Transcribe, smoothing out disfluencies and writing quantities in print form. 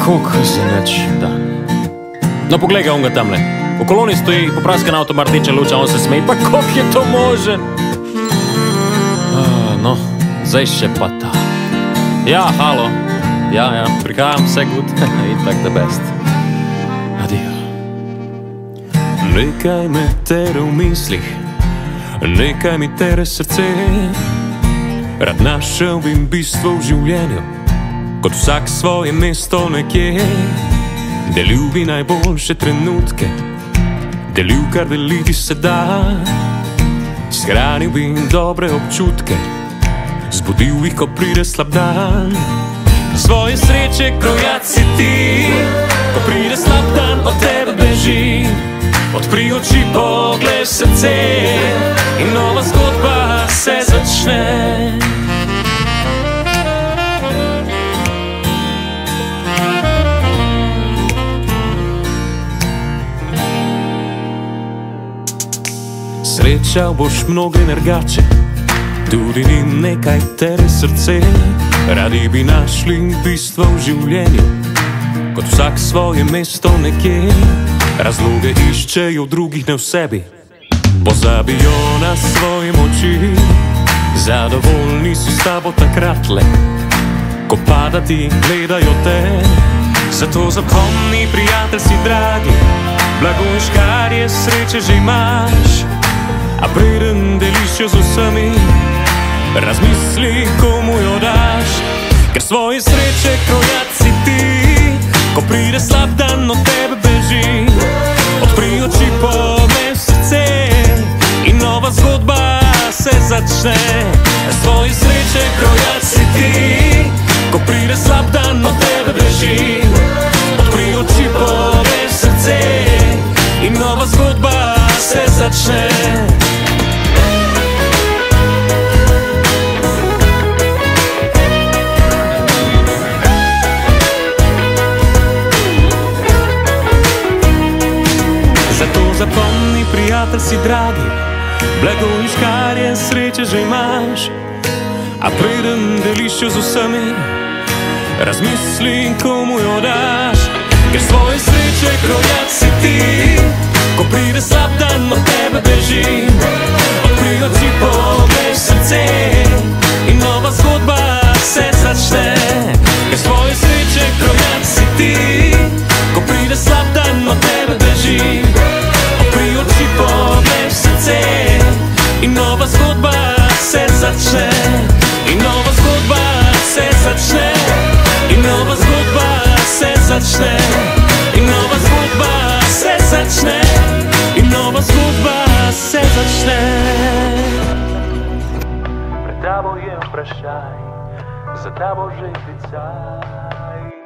Kako se neč dan. No, poglej ga, on ga tamle. V koloni stoji, popraskan avto, rdeče luča, on se smeji. Pa kako je to možen? No, zdaj še pa ta. Ja, halo. Ja, prihajam, vse good. In tak the best. Adijo. Nekaj me tere v mislih, nekaj mi tere srce. Rad našel bi bistvo v življenju, kot vsak svoje mesto nekje. Delil bi najboljše trenutke, delil kar deliti se da. Shranil bi dobre občutke, zbudil jih, ko pride slab dan. Svoje sreče krojač si ti, ko pride slab dan, od tebe beži. Odpri oči, poglej v srce in nova zgodba se začne. Srečal boš mnoge nergače, tudi ni nekaj tere srce. Radi bi našli bistvo v življenju, kot vsak svoje mesto nekje. Razloge iščejo v drugih, ne v sebi, pozabijo na svoje moči. Zadovoljni so s tabo takrat le, ko pada ti gledajo te. Zato zapomni, prijatelj si dragi, blago in škarje sreče že imaš. A preden deliš jo z vsemi, razmisli, komu jo daš. Ker svoje sreče krojač si ti, ko pride slab dan, od tebe beži. Odpri oči, poglej v srce in nova zgodba se začne. Svoje sreče krojač si ti, ko pride slab dan, od tebe beži. Odpri oči, poglej v srce in nova zgodba se začne. Zapomni, prijatelj si dragi, blago in škarje sreče že imaš. A preden deliš jo z vsemi, razmisli, komu jo daš. Ker svoje sreče krojač si ti, ko pride slab dan, od tebe beži. Odpri oči, poglej v srce in nova zgodba se začne. Ker svoje sreče krojač si ti, ko pride slab dan, od tebe beži. Odpri oči, poglej v srce in nova zgodba se začne. In nova zgodba se začne. In nova zgodba se začne. In nova zgodba se začne. In nova zgodba se začne. Pred tabo je vprašaj, za tabo že klicaj.